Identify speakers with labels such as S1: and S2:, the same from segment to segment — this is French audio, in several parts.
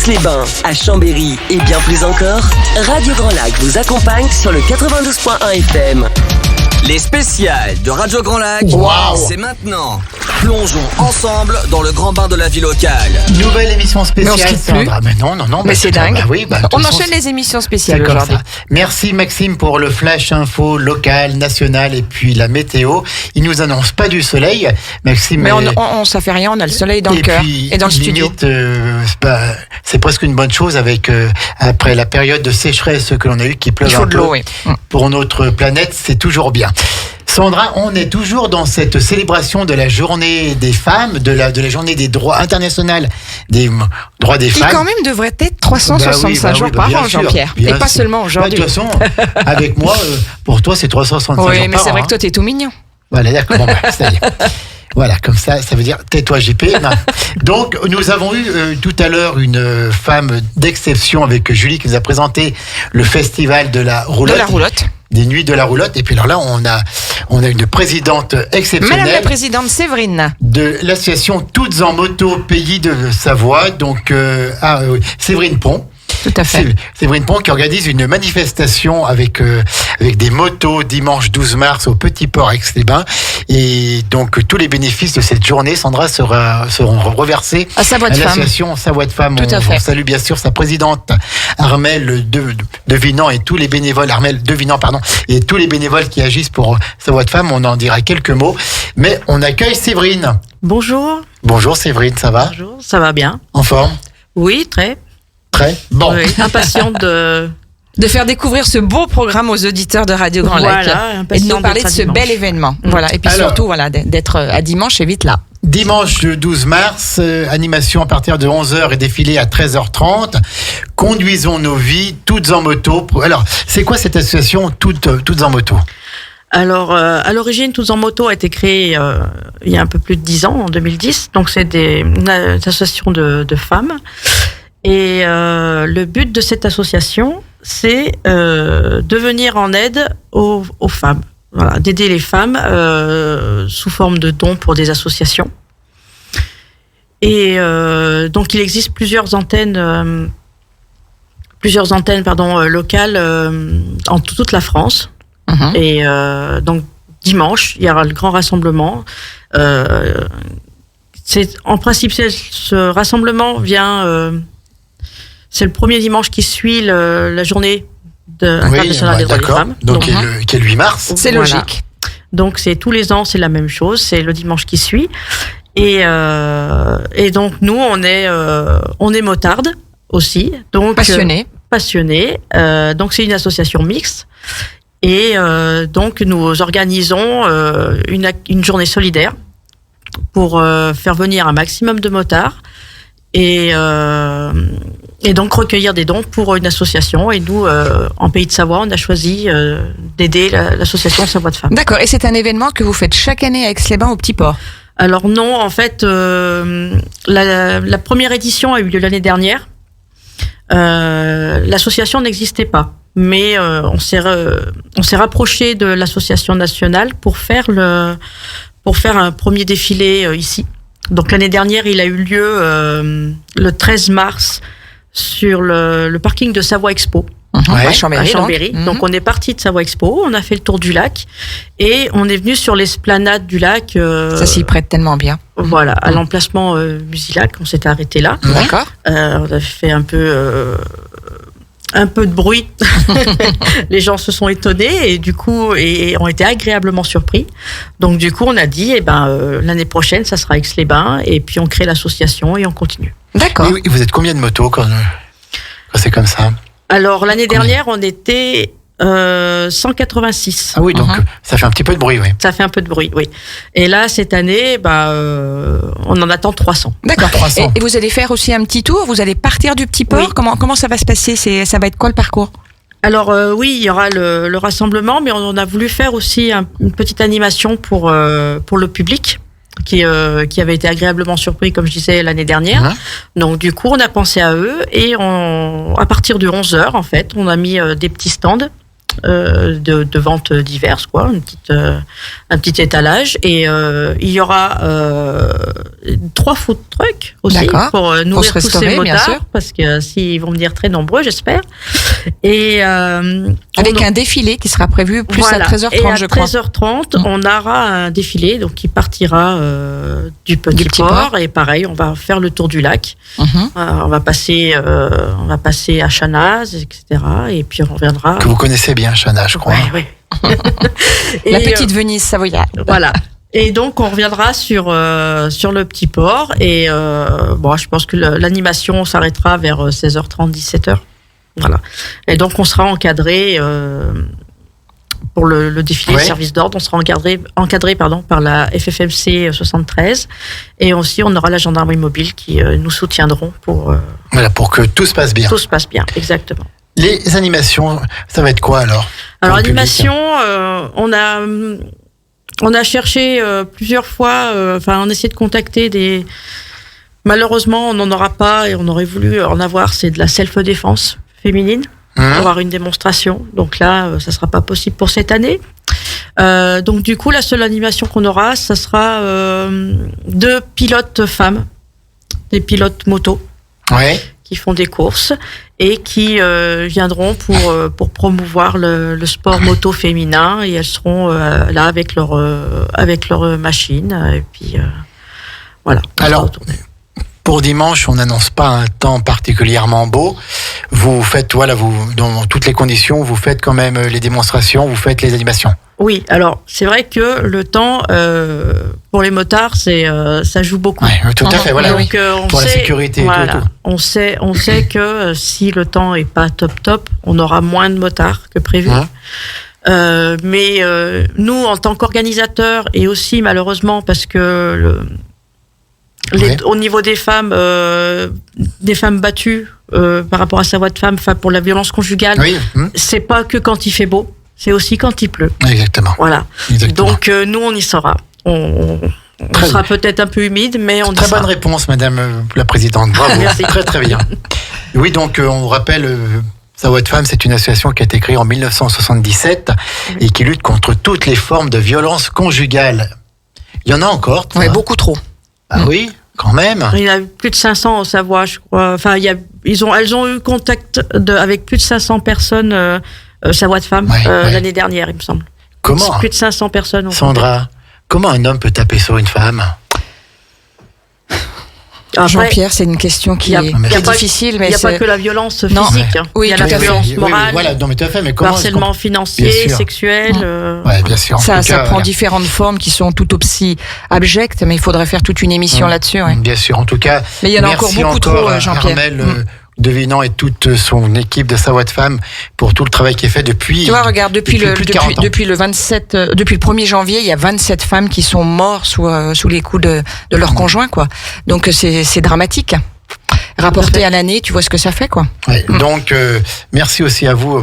S1: Aix-les-Bains, à Chambéry et bien plus encore, Radio Grand Lac vous accompagne sur le 92.1 FM. Les spéciales de Radio Grand Lac, c'est maintenant. Plongeons ensemble dans le grand bain de la vie locale.
S2: Nouvelle émission spéciale,
S3: mais
S2: Sandra. Mais non.
S3: Mais c'est dingue. On
S2: enchaîne
S3: enchaîne les émissions spéciales aujourd'hui.
S2: Merci Maxime pour le flash info local, national et puis la météo. Il nous annonce pas du soleil, Maxime.
S3: Mais ça fait rien, on a le soleil dans le cœur et dans le studio.
S2: C'est presque une bonne chose après la période de sécheresse que l'on a eue qui pleuve un peu.
S3: Oui.
S2: Pour notre planète, c'est toujours bien. Sandra, on est toujours dans cette célébration de la journée des femmes, de la journée des droits internationaux des droits des femmes.
S3: Qui quand même devrait être 365 jours par an, Jean-Pierre. Et pas seulement aujourd'hui.
S2: De toute façon, avec moi, pour toi, c'est 365 jours par an.
S3: Oui, mais c'est vrai que toi, t'es tout mignon.
S2: Voilà, d'accord. Bon, ça y est. Voilà, comme ça veut dire tais-toi JP. Donc, nous avons eu tout à l'heure une femme d'exception avec Julie qui nous a présenté le festival de la roulotte.
S3: De la roulotte.
S2: Des nuits de la roulotte. Et puis alors là, on a une présidente exceptionnelle.
S3: Madame la présidente Séverine.
S2: De l'association Toutes en moto Pays de Savoie. Donc, Séverine Pont.
S3: Tout à fait.
S2: Séverine Pont qui organise une manifestation avec des motos dimanche 12 mars au Petit Port Aix-les-Bains. Et donc, tous les bénéfices de cette journée, Sandra, seront reversés
S3: à
S2: l'association Savoie de Femmes.
S3: Tout à fait.
S2: On salue bien sûr sa présidente Armelle Devinant et tous les bénévoles, et tous les bénévoles qui agissent pour Savoie de Femmes. On en dira quelques mots. Mais on accueille Séverine.
S4: Bonjour.
S2: Bonjour Séverine, ça va?
S4: Bonjour, ça va bien.
S2: En forme?
S4: Oui, très.
S2: Bon.
S4: Oui, impatiente de
S3: faire découvrir ce beau programme aux auditeurs de Radio Grand Lac et de nous parler de ce bel événement. Voilà. Et puis surtout, d'être à dimanche et vite là.
S2: Dimanche 12 mars, animation à partir de 11h et défilé à 13h30. Conduisons nos vies, toutes en moto. Alors, c'est quoi cette association toutes en moto?
S4: Alors, à l'origine, Toutes en moto a été créée il y a un peu plus de 10 ans, en 2010. Donc, c'est une association de femmes. Et le but de cette association, c'est de venir en aide aux femmes. Voilà, d'aider les femmes sous forme de dons pour des associations. Et donc, il existe plusieurs antennes locales en toute la France. Mm-hmm. Et donc, dimanche, il y aura le grand rassemblement. En principe, ce rassemblement vient... c'est le premier dimanche qui suit la journée internationale des droits des femmes.
S2: Donc, qui est le 8 mars.
S3: C'est logique.
S4: Donc, c'est tous les ans, c'est la même chose. C'est le dimanche qui suit. Et donc, nous, on est motards aussi. Donc, passionnés. Donc, c'est une association mixte. Et donc, nous organisons une journée solidaire pour faire venir un maximum de motards. Et donc recueillir des dons pour une association. Et nous, en Pays de Savoie, on a choisi d'aider l'association Savoie de Femmes.
S3: D'accord. Et c'est un événement que vous faites chaque année à Aix-les-Bains au Petit Port?
S4: Alors non, en fait, la première édition a eu lieu l'année dernière. L'association n'existait pas. Mais on s'est rapproché de l'association nationale pour faire un premier défilé ici. Donc l'année dernière, il a eu lieu le 13 mars sur le parking de Savoie Expo.
S3: À Chambéry.
S4: Donc on est parti de Savoie Expo, on a fait le tour du lac et on est venu sur l'esplanade du lac.
S3: Ça s'y prête tellement bien.
S4: Voilà, à l'emplacement Musilac, on s'était arrêté là.
S3: D'accord.
S4: On a fait un peu de bruit. Les gens se sont étonnés et du coup ont été agréablement surpris. Donc du coup, on a dit l'année prochaine, ça sera Aix-les-Bains et puis on crée l'association et on continue.
S3: D'accord.
S2: Et vous êtes combien de motos quand c'est comme ça? Alors
S4: l'année dernière, on était 186.
S2: Ah oui, donc ça fait un petit peu de bruit, oui.
S4: Ça fait un peu de bruit, oui. Et là, cette année, on en attend 300.
S3: D'accord. 300. Et vous allez faire aussi un petit tour? Vous allez partir du Petit Port? Oui. Comment ça va se passer? Ça va être quoi le parcours?
S4: Alors oui, il y aura le rassemblement, mais on a voulu faire aussi une petite animation pour le public. Qui avait été agréablement surpris, comme je disais, l'année dernière. Donc, du coup, on a pensé à eux et à partir de 11h, en fait, on a mis des petits stands de ventes diverses, quoi, un petit étalage. Et il y aura 3 food trucks aussi pour nourrir tous ces motards, parce que s'ils vont venir très nombreux, j'espère. Et
S3: avec un défilé qui sera prévu plus à 13h30, je crois.
S4: À 13h30, on aura un défilé donc qui partira du petit port, et pareil, on va faire le tour du lac. On va passer à Chanaz, etc. Et puis on reviendra.
S2: Que vous connaissez bien, Chanaz, je crois.
S4: Oui.
S3: La petite Venise savoyarde.
S4: Voilà. Et donc on reviendra sur le petit port, et je pense que l'animation s'arrêtera vers 16h30, 17h. Voilà. Et donc on sera encadré pour le défilé de service d'ordre, on sera encadré par la FFMC 73, et aussi on aura la gendarmerie mobile qui nous soutiendront pour
S2: que tout se passe bien.
S4: Tout se passe bien, exactement.
S2: Les animations, ça va être quoi alors?
S4: Alors animation, on a cherché plusieurs fois, on essaie de contacter malheureusement on n'en aura pas, et on aurait voulu en avoir, c'est de la self-défense féminine. Avoir une démonstration. Donc là, ça sera pas possible pour cette année. Donc du coup, la seule animation qu'on aura, ça sera 2 pilotes femmes, des pilotes moto, qui font des courses et qui viendront pour promouvoir le sport moto féminin, et elles seront là avec leur machine, et puis voilà.
S2: Alors, pour dimanche, on n'annonce pas un temps particulièrement beau. Vous faites, dans toutes les conditions, vous faites quand même les démonstrations, vous faites les animations. Oui,
S4: alors c'est vrai que le temps, pour les motards, ça joue beaucoup.
S2: Oui, tout à fait, voilà. Donc, pour la sécurité et tout.
S4: On sait que si le temps est pas top, on aura moins de motards que prévu. Mais nous, en tant qu'organisateurs, et aussi malheureusement parce que au niveau des femmes battues par rapport à sa voix de femme, pour la violence conjugale, c'est pas que quand il fait beau, c'est aussi quand il pleut.
S2: Exactement.
S4: Voilà. Exactement. Donc nous, on y sera. On sera peut-être un peu humide, mais on y sera.
S2: Très bonne réponse, Madame la Présidente. Bravo. Merci. Très très bien. Oui, donc on rappelle. Sa Voix de Femme, c'est une association qui a été créée en 1977 et qui lutte contre toutes les formes de violence conjugale. Il y en a encore.
S3: Oui, beaucoup trop.
S2: Oui, quand même.
S4: Il y en a plus de 500 en Savoie, je crois. Enfin, elles ont eu contact avec plus de 500 personnes, Sa Voix de Femme, l'année dernière, il me semble.
S2: Comment?
S4: Plus de 500 personnes.
S2: Sandra, comment un homme peut taper sur une femme?
S3: Après, Jean-Pierre, c'est une question qui est difficile.
S4: Il n'y a pas que la violence physique.
S3: Oui,
S4: il y a la violence morale,
S2: mais tout à fait, mais comment,
S4: harcèlement financier, sexuel.
S2: Bien sûr.
S3: Ça prend différentes formes qui sont tout aussi abjectes, mais il faudrait faire toute une émission là-dessus.
S2: Bien sûr, en tout cas.
S3: Mais il y en a encore beaucoup trop, Jean-Pierre.
S2: Devinant et toute son équipe de Sa Voix de Femme pour tout le travail qui est fait depuis.
S3: Tu vois, regarde, depuis le 1er janvier, il y a 27 femmes qui sont mortes sous les coups de leur conjoint, quoi. Donc c'est dramatique. Rapporté à l'année, tu vois ce que ça fait, quoi.
S2: Ouais, donc merci aussi à vous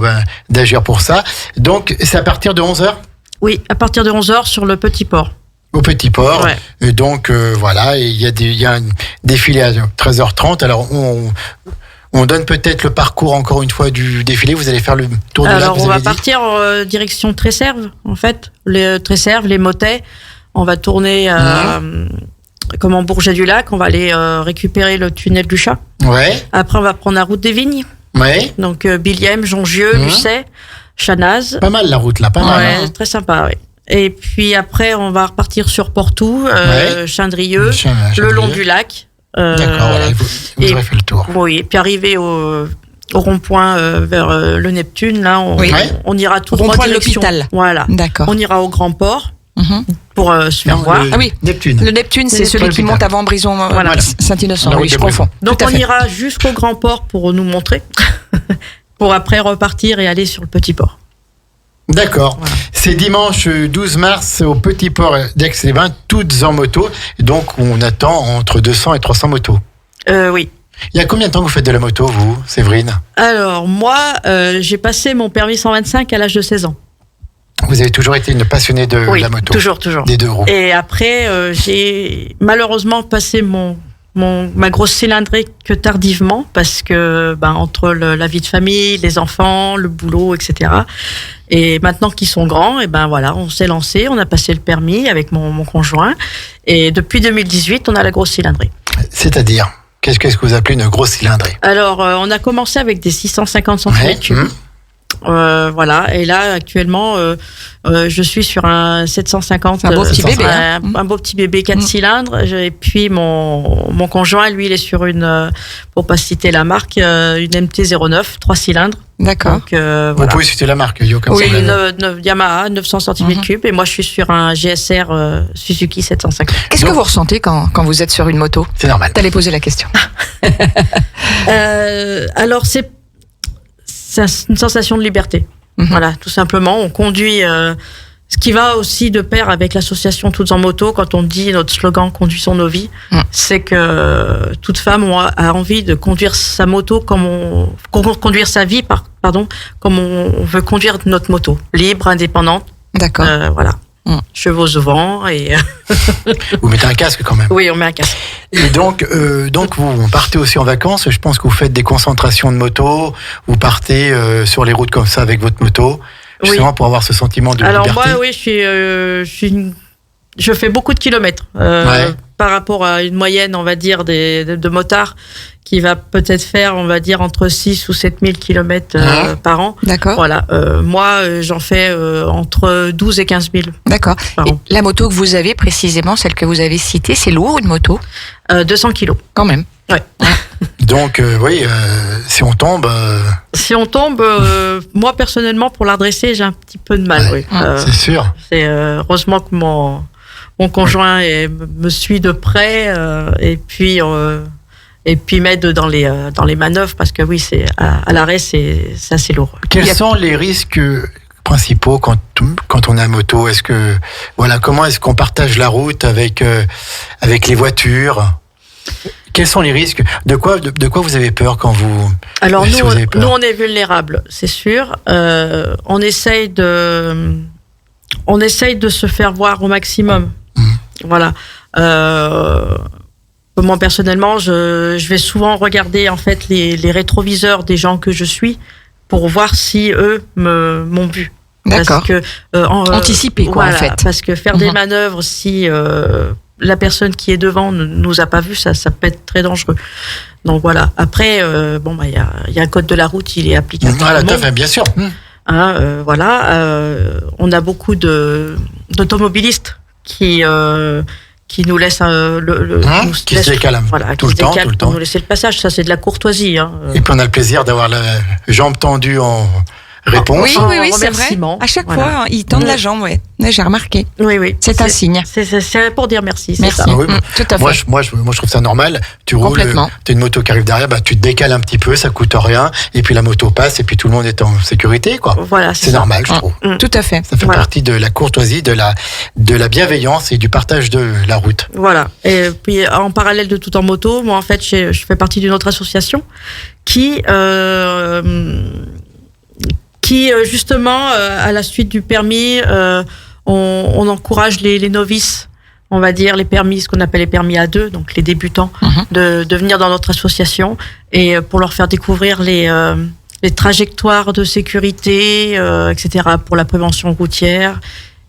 S2: d'agir pour ça. Donc c'est à partir de 11h?
S4: Oui, à partir de 11h sur le Petit Port.
S2: Au Petit Port. Et donc il y a un défilé à 13h30. Alors on donne peut-être le parcours encore une fois du défilé. Vous allez faire le tour de lac.
S4: Alors on va partir en direction Tresserve, en fait. Les Tresserve, les Motets. On va tourner comme en Bourget-du-Lac. On va aller récupérer le tunnel du Chat. Après on va prendre la route des Vignes. Donc Bilhem, Jongieux, Lucet, Chanaz.
S2: Pas mal la route là, pas mal.
S4: Très sympa, oui. Et puis après on va repartir sur Portou, Chindrieux, le long du lac.
S2: D'accord, vous aurez fait le tour.
S4: Oui, puis arriver au rond-point vers le Neptune, là, on ira tout droit
S3: rond-point de l'hôpital.
S4: Voilà.
S3: D'accord.
S4: On ira au Grand Port pour se faire voir.
S2: Neptune.
S3: Le Neptune, c'est celui qui monte avant Brison, Saint-Innocent. Oui, je confonds.
S4: Donc on ira jusqu'au Grand Port pour nous montrer, pour après repartir et aller sur le Petit Port.
S2: D'accord. Voilà. C'est dimanche 12 mars au Petit Port d'Aix-les-Bains, toutes en moto. Donc, on attend entre 200 et 300 motos.
S4: Oui.
S2: Il y a combien de temps que vous faites de la moto, vous, Séverine?
S4: Alors, moi, j'ai passé mon permis 125 à l'âge de 16 ans.
S2: Vous avez toujours été une passionnée de la moto?
S4: Toujours.
S2: Des deux roues.
S4: Et après, j'ai malheureusement passé mon ma grosse cylindrée que tardivement, parce que entre la vie de famille, les enfants, le boulot, etc. Et maintenant qu'ils sont grands, et voilà, on s'est lancé, on a passé le permis avec mon conjoint, et depuis 2018, on a la grosse cylindrée.
S2: C'est-à-dire, qu'est-ce que vous appelez une grosse cylindrée?
S4: Alors, on a commencé avec des 650 cm3. Voilà, et là actuellement je suis sur un 750,
S3: un beau petit bébé,
S4: un beau petit bébé 4 cylindres, et puis mon conjoint, lui, il est sur une, pour pas citer la marque, une MT-09 3 cylindres.
S3: D'accord.
S4: Donc, voilà.
S2: Vous pouvez citer la marque, il y a aucun problème.
S4: Oui, Yamaha 900 cm3, et moi je suis sur un GSR Suzuki 750.
S3: Qu'est-ce que vous ressentez quand vous êtes sur une moto?
S2: C'est normal.
S3: T'allais poser la question.
S4: Alors c'est une sensation de liberté. Voilà, tout simplement. On conduit, ce qui va aussi de pair avec l'association Toutes en Moto, quand on dit notre slogan « Conduisons nos vies », c'est que toute femme a envie de conduire sa moto conduire sa vie, comme on veut conduire notre moto, libre, indépendante.
S3: D'accord.
S4: Voilà. Chevaux au vent et...
S2: Vous mettez un casque quand même.
S4: Oui, on met un casque.
S2: Et donc vous partez aussi en vacances. Je pense que vous faites des concentrations de moto. Vous partez sur les routes comme ça avec votre moto, justement pour avoir ce sentiment de liberté.
S4: Alors moi, oui, je fais beaucoup de kilomètres par rapport à une moyenne, on va dire, de motards qui va peut-être faire, on va dire, entre 6 ou 7 000 kilomètres par an.
S3: D'accord.
S4: Voilà. Moi, j'en fais entre 12 et 15 000.
S3: D'accord. Et la moto que vous avez, précisément, celle que vous avez citée, c'est lourd, une moto?
S4: 200 kilos.
S3: Quand même.
S4: Ouais.
S2: Donc, si on tombe...
S4: Si on tombe, moi, personnellement, pour la redresser, j'ai un petit peu de mal. Oui.
S2: C'est sûr.
S4: C'est heureusement que mon conjoint me suit de près et puis m'aide dans les manœuvres, parce que oui, c'est à l'arrêt, c'est assez lourd.
S2: Quels sont les risques principaux quand on a moto? Comment est-ce qu'on partage la route avec les voitures? Quels sont les risques? De quoi vous avez peur quand vous...
S4: Alors nous, on est vulnérables, c'est sûr. On essaye de se faire voir au maximum. Voilà. Moi personnellement, je vais souvent regarder en fait les rétroviseurs des gens que je suis pour voir si eux m'ont vu.
S3: D'accord.
S4: Parce que
S3: anticiper quoi,
S4: voilà,
S3: en fait.
S4: Parce que faire des manœuvres, si la personne qui est devant ne nous a pas vu, ça peut être très dangereux. Donc voilà. Après, il y a un code de la route, il est applicable.
S2: Voilà, tout à fait, bien sûr.
S4: On a beaucoup d'automobilistes qui nous laissent
S2: qui se décalent tout le temps.
S4: Pour nous laisser le passage. Ça, c'est de la courtoisie.
S2: Et puis on a le plaisir d'avoir la jambe tendue en réponse.
S3: Oui, c'est vrai. À chaque fois, ils tendent la jambe, j'ai remarqué.
S4: Oui.
S3: C'est un signe.
S4: C'est pour dire merci.
S3: Merci.
S4: Ça.
S2: Oui,
S3: tout à fait.
S2: Moi, je trouve ça normal. Tu roules, t'as une moto qui arrive derrière, tu te décales un petit peu, ça coûte rien, et puis la moto passe, et puis tout le monde est en sécurité, quoi.
S4: Voilà,
S2: c'est normal, je trouve.
S3: Tout à fait.
S2: Ça fait partie de la courtoisie, de la bienveillance et du partage de la route.
S4: Voilà. Et puis en parallèle de Tout en Moto, moi en fait, je fais partie d'une autre association qui justement, à la suite du permis, on encourage les novices, on va dire les permis, ce qu'on appelle les permis A2, donc les débutants, de venir dans notre association et pour leur faire découvrir les trajectoires de sécurité, etc., pour la prévention routière,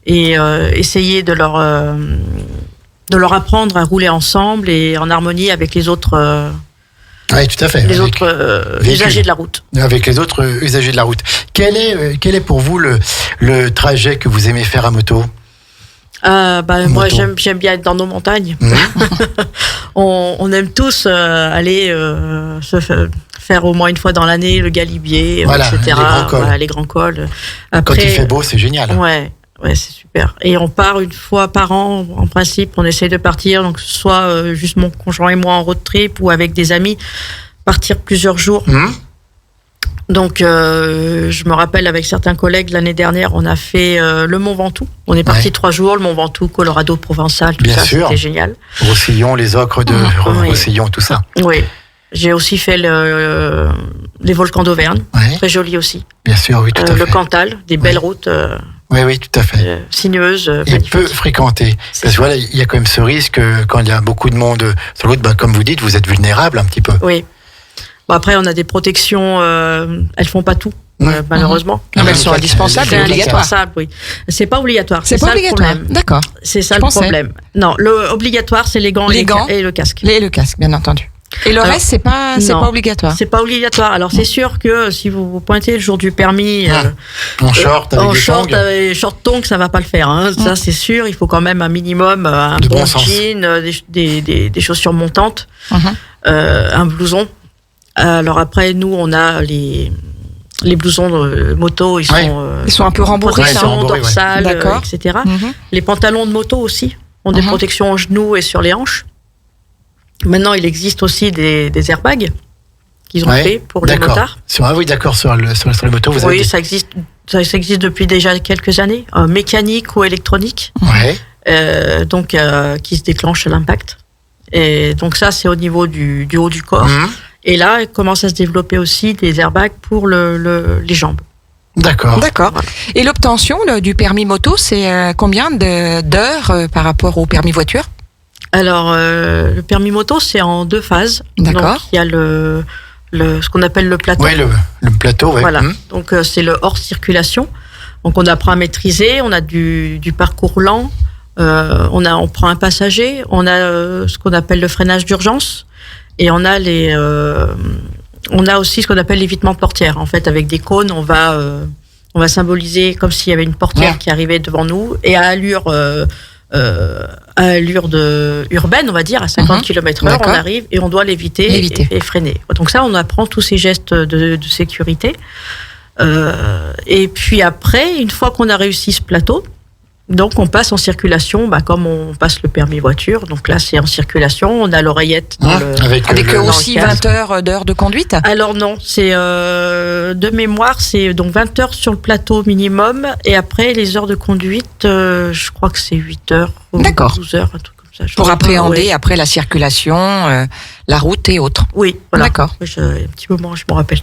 S4: et essayer de leur apprendre à rouler ensemble et en harmonie avec les autres.
S2: Oui, tout à fait.
S4: Les autres usagers de la route.
S2: Avec les autres usagers de la route. Quel est pour vous le trajet que vous aimez faire à moto?
S4: Moi, j'aime bien être dans nos montagnes. On aime tous aller se faire au moins une fois dans l'année le Galibier, etc. Les grands cols. Après,
S2: quand il fait beau, c'est génial.
S4: Ouais, c'est super. Et on part une fois par an, en principe, on essaye de partir, donc soit juste mon conjoint et moi en road trip ou avec des amis, partir plusieurs jours. Donc, je me rappelle avec certains collègues, l'année dernière, on a fait le Mont Ventoux. On est parti 3 jours, le Mont Ventoux, Colorado, Provençal, tout ça, c'était génial.
S2: Roussillon, les ocres de Roussillon, tout ça.
S4: Oui. J'ai aussi fait les volcans d'Auvergne, très joli aussi.
S2: Bien sûr, oui, tout à fait.
S4: Le Cantal, des belles routes.
S2: Oui, tout à fait.
S4: Sinueuse,
S2: et
S4: magnifique.
S2: peu fréquentée. Parce que voilà, il y a quand même ce risque quand il y a beaucoup de monde sur la route, comme vous dites, vous êtes vulnérable un petit peu.
S4: Oui. Bon, après, on a des protections, elles font pas tout. Malheureusement.
S3: Non, mais elles sont indispensables,
S4: C'est indispensable, oui. C'est pas obligatoire.
S3: C'est pas obligatoire. D'accord.
S4: C'est ça le problème. Non, obligatoire, c'est les gants et le casque.
S3: Et le casque, bien entendu. Et le reste, c'est pas obligatoire.
S4: C'est pas obligatoire. Alors c'est sûr que si vous pointez le jour du permis
S2: en short avec
S4: short tongs, ça va pas le faire. Hein. Ça c'est sûr. Il faut quand même un minimum un bon jean, des chaussures montantes, un blouson. Alors après nous on a les blousons de moto, ils
S3: sont un peu rembourrés,
S4: protection dorsale, etc. Les pantalons de moto aussi ont des protections aux genoux et sur les hanches. Maintenant, il existe aussi des airbags qu'ils ont fait pour les motards.
S2: Oui, d'accord, sur les motos, vous avez...
S4: ça existe depuis déjà quelques années, mécanique ou électronique, donc qui se déclenche à l'impact. Et donc ça, c'est au niveau du haut du corps. Et là, il commence à se développer aussi des airbags pour les jambes.
S2: D'accord.
S3: Voilà. Et l'obtention du permis moto, c'est combien d'heures par rapport au permis voiture ?
S4: Alors, le permis moto, c'est en 2 phases.
S3: D'accord.
S4: Donc, il y a ce qu'on appelle le plateau.
S2: Oui, le plateau, oui.
S4: Voilà. Donc, c'est le hors circulation. Donc, on apprend à maîtriser. On a du parcours lent. On prend un passager. On a ce qu'on appelle le freinage d'urgence. Et on a aussi ce qu'on appelle l'évitement de portière. En fait, avec des cônes, on va symboliser comme s'il y avait une portière qui arrivait devant nous et à allure urbaine, on va dire, à 50 km/h, on arrive et on doit l'éviter. Et freiner. Donc ça, on apprend tous ces gestes de sécurité. Et puis après, une fois qu'on a réussi ce plateau, donc on passe en circulation, comme on passe le permis voiture. Donc là, c'est en circulation. On a l'oreillette
S3: avec aussi 20 d'heures de conduite.
S4: Alors non, c'est de mémoire, c'est donc 20 heures sur le plateau minimum. Et après, les heures de conduite, je crois que c'est 8 heures ou 12 heures, un truc comme ça.
S3: Pour appréhender après la circulation, la route et autres.
S4: Oui, voilà.
S3: D'accord.
S4: Un petit moment, je me rappelle.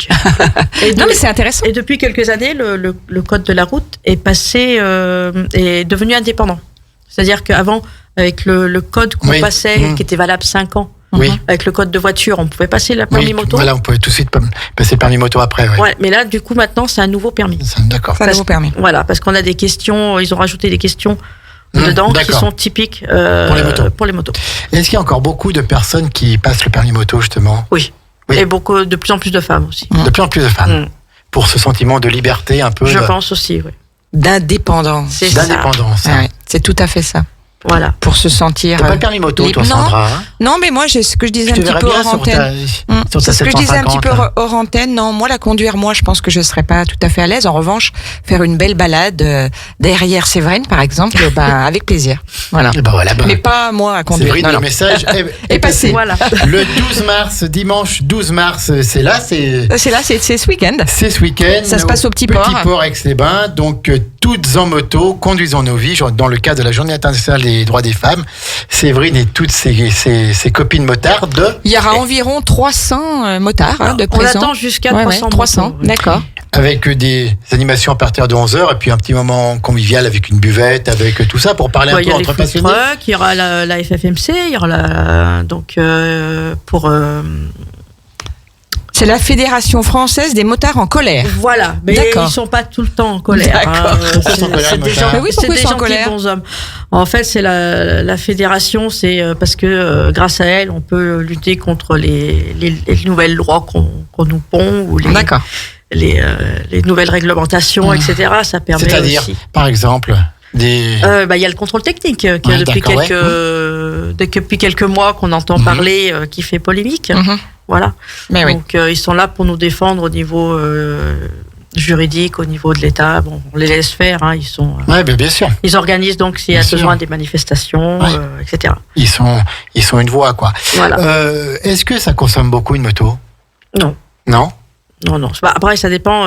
S3: Non, mais c'est intéressant.
S4: Et depuis quelques années, le code de la route est passé, est devenu indépendant. C'est-à-dire qu'avant, avec le code qu'on passait, qui était valable 5 ans, avec le code de voiture, on pouvait passer le permis moto.
S2: Voilà, on pouvait tout de suite passer le permis moto après.
S4: Ouais, mais là, du coup, maintenant, c'est un nouveau permis.
S2: D'accord.
S3: C'est un nouveau permis.
S4: Voilà, parce qu'on a des questions, ils ont rajouté des questions dedans qui sont typiques pour les motos.
S2: Est-ce qu'il y a encore beaucoup de personnes qui passent le permis moto, justement ?
S4: Oui. Et de plus en plus de femmes aussi.
S2: De plus en plus de femmes. Pour ce sentiment de liberté un peu.
S4: Je pense aussi, oui.
S3: D'indépendance.
S4: C'est
S2: d'indépendance.
S3: Ça. C'est tout à fait ça.
S4: Voilà.
S3: Pour se sentir.
S2: T'as pas le permis moto, toi, Sandra?
S3: Non, mais moi, ce que je disais un petit peu hors antenne. C'est ce que je disais un petit peu hors antenne. Non, moi, la conduire, je pense que je serais pas tout à fait à l'aise. En revanche, faire une belle balade derrière Séverine, par exemple, avec plaisir. Voilà. Mais pas moi à conduire.
S2: Séverine, le message est passé.
S4: Voilà.
S2: Le 12 mars, dimanche 12 mars, c'est là, c'est
S3: ce week-end.
S2: C'est ce week-end.
S3: Ça se passe au Petit Port.
S2: Petit Port, Aix-les-Bains. Donc, toutes en moto, conduisons nos vies. Dans le cadre de la Journée internationale des droits des femmes, Séverine et toutes ses copines motardes.
S3: Il y aura environ 300 motards de présents.
S4: On attend jusqu'à 300.
S3: 300, d'accord.
S2: Avec des animations à partir de 11h et puis un petit moment convivial avec une buvette, avec tout ça pour parler un peu entre passionnés.
S4: Il y aura la FFMC, il y aura
S3: c'est la Fédération française des motards en colère.
S4: Voilà, mais ils sont pas tout le temps en colère.
S2: C'est
S4: des gens, bons hommes. En fait, c'est la fédération, c'est parce que grâce à elle, on peut lutter contre les nouvelles lois qu'on nous pond ou les nouvelles réglementations, etc. Ça permet aussi.
S2: C'est-à-dire, par exemple.
S4: Il y a le contrôle technique depuis quelques mois qu'on entend parler, qui fait polémique. Voilà. Donc ils sont là pour nous défendre au niveau juridique, au niveau de l'État. Bon, on les laisse faire. Ils sont.
S2: Bien sûr.
S4: Ils organisent donc s'il y a besoin des manifestations, etc.
S2: Ils sont une voix, quoi.
S4: Voilà.
S2: Est-ce que ça consomme beaucoup une moto ?
S4: Non.
S2: Non.
S4: Non. Après, ça dépend.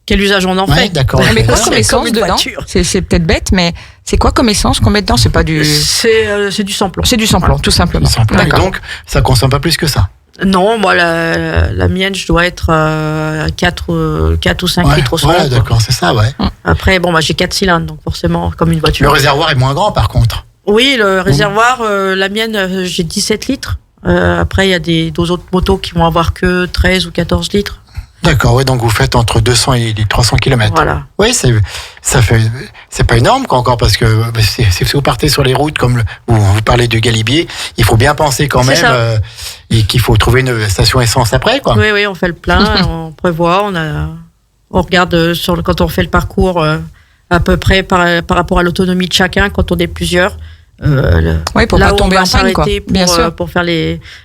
S4: Quel usage on en fait.
S2: D'accord.
S3: Mais quoi comme essence dedans ? C'est peut-être bête, mais c'est quoi comme essence qu'on met dedans ? C'est pas du.
S4: C'est du samplon.
S3: C'est du samplon, tout simplement.
S2: Et donc, ça consomme pas plus que ça.
S4: Non, moi, la mienne, je dois être 4 ou 5 litres au
S2: Ouais, d'accord, c'est ça, ouais.
S4: Après, bon, j'ai 4 cylindres, donc forcément, comme une voiture.
S2: Le réservoir est moins grand, par contre.
S4: Oui, le réservoir, la mienne, j'ai 17 litres. Après, il y a d'autres autres motos qui vont avoir que 13 ou 14 litres.
S2: D'accord, ouais, donc vous faites entre 200 et 300 km.
S4: Voilà.
S2: Oui, c'est pas énorme quoi, encore, parce que si vous partez sur les routes comme vous parlez du Galibier, il faut bien penser quand même et qu'il faut trouver une station essence après, quoi.
S4: Oui, on fait le plein, on prévoit, on regarde quand on fait le parcours à peu près par rapport à l'autonomie de chacun quand on est plusieurs.
S3: Pour
S4: là
S3: pas
S4: où
S3: tomber
S4: on va
S3: en panne, quoi. Bien sûr.
S4: Pour faire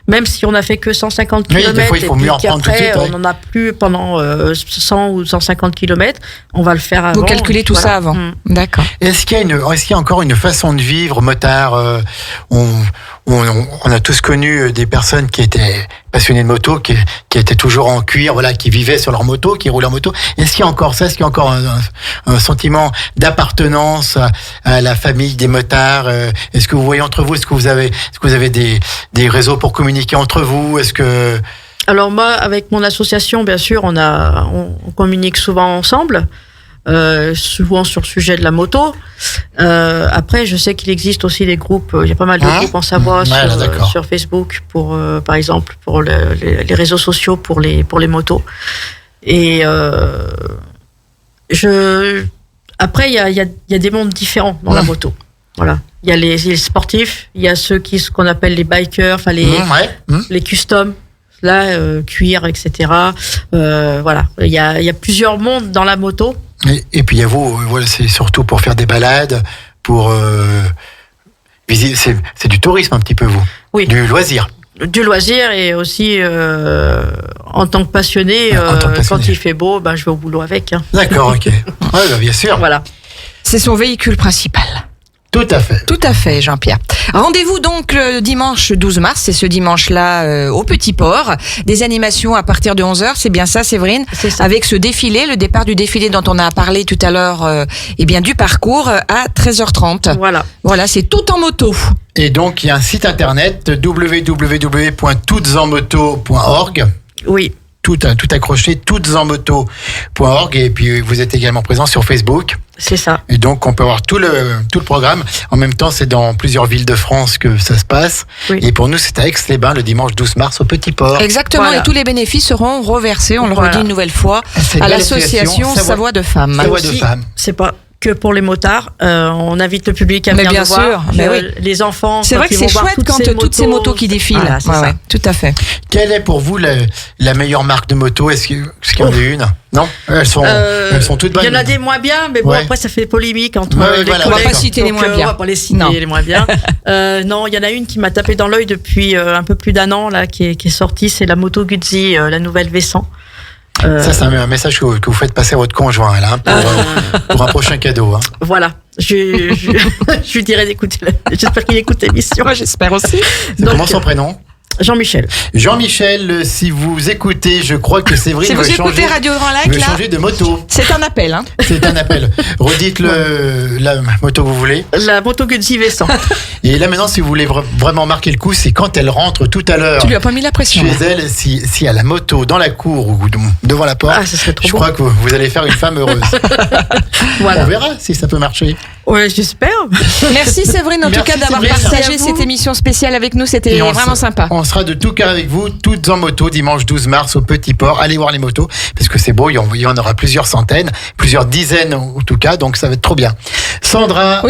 S4: même si on a fait que 150
S2: Oui,
S4: km
S2: des fois, il faut mieux en prendre tout de suite,
S4: on n'en a plus pendant 100 ou 150 km, on va le faire avant.
S3: Vous calculez tout ça avant. D'accord.
S2: Est-ce qu'il y a encore une façon de vivre motard? On a tous connu des personnes qui étaient passionnées de moto, qui étaient toujours en cuir, voilà, qui vivaient sur leur moto, qui roulaient en moto. Est-ce qu'il y a encore ça? Est-ce qu'il y a encore un sentiment d'appartenance à la famille des motards? Est-ce que vous voyez entre vous, est-ce que vous avez des réseaux pour communiquer entre vous?
S4: Alors moi, avec mon association, bien sûr, on communique souvent ensemble. Souvent sur le sujet de la moto. Après, je sais qu'il existe aussi des groupes. Il y a pas mal de groupes en Savoie sur Facebook, par exemple, pour les réseaux sociaux pour les motos. Et après, il y a des mondes différents dans la moto. Voilà. Il y a les sportifs, il y a ce qu'on appelle les bikers, enfin les customs. Là, cuir, etc. Voilà. Il y a plusieurs mondes dans la moto.
S2: Et puis il y a vous, voilà, c'est surtout pour faire des balades, pour visiter. C'est du tourisme un petit peu, vous.
S4: Oui.
S2: Du loisir.
S4: Du loisir et aussi en tant que passionné, quand il fait beau, je vais au boulot avec. Hein.
S2: D'accord, ok. Ouais, bien sûr.
S4: Voilà.
S3: C'est son véhicule principal.
S2: Tout à fait.
S3: Tout à fait, Jean-Pierre. Rendez-vous donc le dimanche 12 mars, c'est ce dimanche-là au Petit Port. Des animations à partir de 11h, c'est bien ça, Séverine?
S4: C'est ça.
S3: Avec ce défilé, le départ du défilé dont on a parlé tout à l'heure, du parcours à 13h30. Voilà, c'est tout en moto.
S2: Et donc, il y a un site internet, www.toutsenmoto.org.
S4: Oui.
S2: Tout accroché, toutsenmoto.org, et puis vous êtes également présent sur Facebook.
S4: C'est ça.
S2: Et donc on peut avoir tout le programme. En même temps, c'est dans plusieurs villes de France que ça se passe. Oui. Et pour nous, c'est à Aix-les-Bains le dimanche 12 mars au Petit Port.
S3: Exactement. Voilà. Et tous les bénéfices seront reversés, on le redit une nouvelle fois, à l'association Savoie de Femmes.
S2: Savoie de Femmes.
S4: C'est pas que pour les motards, on invite le public à venir
S3: bien
S4: nous voir.
S3: Mais oui.
S4: Les enfants.
S3: C'est vrai que c'est chouette quand toutes ces motos qui défilent.
S4: Voilà, c'est ça.
S3: Tout à fait.
S2: Quelle est pour vous la meilleure marque de moto? Est-ce qu'il y en a une? Non, elles sont toutes bonnes.
S4: Il y en a des moins bien, mais bon, après ça fait polémique entre les collègues.
S3: On va pas citer les moins bien.
S4: On va pas les citer les moins bien. Non, il y en a une qui m'a tapé dans l'œil depuis un peu plus d'1 an là, qui est sortie, c'est la moto Guzzi, la nouvelle V100.
S2: Ça, c'est un message que vous faites passer à votre conjoint là, pour un prochain cadeau. Hein.
S4: Voilà. Je lui dirai d'écouter. J'espère qu'il écoute l'émission.
S3: Moi, j'espère aussi.
S2: Comment son prénom?
S4: Jean-Michel.
S2: Jean-Michel, si vous écoutez, je crois que Séverine
S3: si vous écoutez Radio Grand Lac, là,
S2: changer de moto.
S3: C'est un appel. Hein.
S2: C'est un appel. Redites la moto que vous voulez.
S4: La moto Guzzi V100.
S2: Et là maintenant, si vous voulez vraiment marquer le coup, c'est quand elle rentre tout à l'heure.
S3: Tu lui as pas mis la pression.
S2: Chez elle, si a la moto dans la cour ou devant la porte,
S4: ça serait trop
S2: je crois que vous allez faire une femme heureuse.
S4: Voilà.
S2: On verra si ça peut marcher.
S4: Ouais, j'espère.
S3: Merci Séverine en tout cas d'avoir partagé cette émission spéciale avec nous, c'était vraiment sympa.
S2: On sera de tout cœur avec vous, toutes en moto, dimanche 12 mars au Petit Port. Allez voir les motos, parce que c'est beau, il y en aura plusieurs centaines, plusieurs dizaines en tout cas, donc ça va être trop bien. Sandra,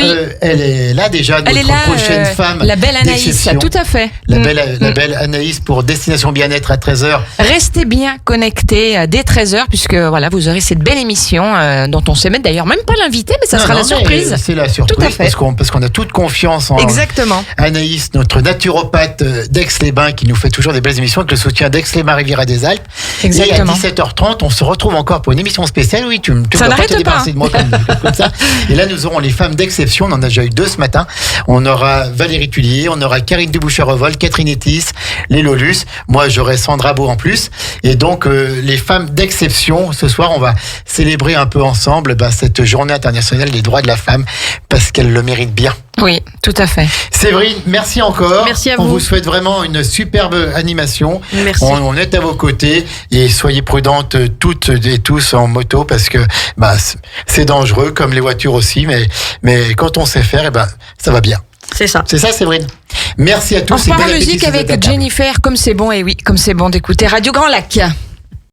S2: elle est là déjà, notre prochaine femme.
S3: La belle Anaïs, tout à fait.
S2: La belle Anaïs pour Destination Bien-être à 13h.
S3: Restez bien connectés dès 13h, puisque voilà, vous aurez cette belle émission dont on sait même d'ailleurs même pas l'invité, mais ça sera la surprise.
S2: C'est la surprise, tout à fait. Parce qu'on a toute confiance en Anaïs, notre naturopathe d'Aix-les-Bains, qui nous fait toujours des belles émissions avec le soutien d'Aix-les-Bains Riviera des Alpes.
S3: Exactement.
S2: Et à 17h30, on se retrouve encore pour une émission spéciale. Oui, tu ne vas pas te débarrasser de moi comme ça. Et là, nous aurons les femmes d'exception. On en a déjà eu 2 ce matin. On aura Valérie Tullier, on aura Karine Duboucher-Revol, Catherine Etis, les Lolus. Moi, j'aurai Sandra Beau en plus. Et donc, les femmes d'exception, ce soir, on va célébrer un peu ensemble cette journée internationale des droits de la femme, parce qu'elle le mérite bien.
S3: Oui, tout à fait.
S2: Séverine, merci encore.
S4: Merci à vous.
S2: On vous souhaite vraiment une superbe animation.
S4: Merci.
S2: On est à vos côtés et soyez prudentes toutes et tous en moto parce que c'est dangereux comme les voitures aussi, mais quand on sait faire, ça va bien.
S4: C'est ça.
S2: C'est ça, Séverine. Merci à tous.
S3: On part en musique avec Jennifer, comme c'est bon, et oui, comme c'est bon d'écouter Radio Grand Lac.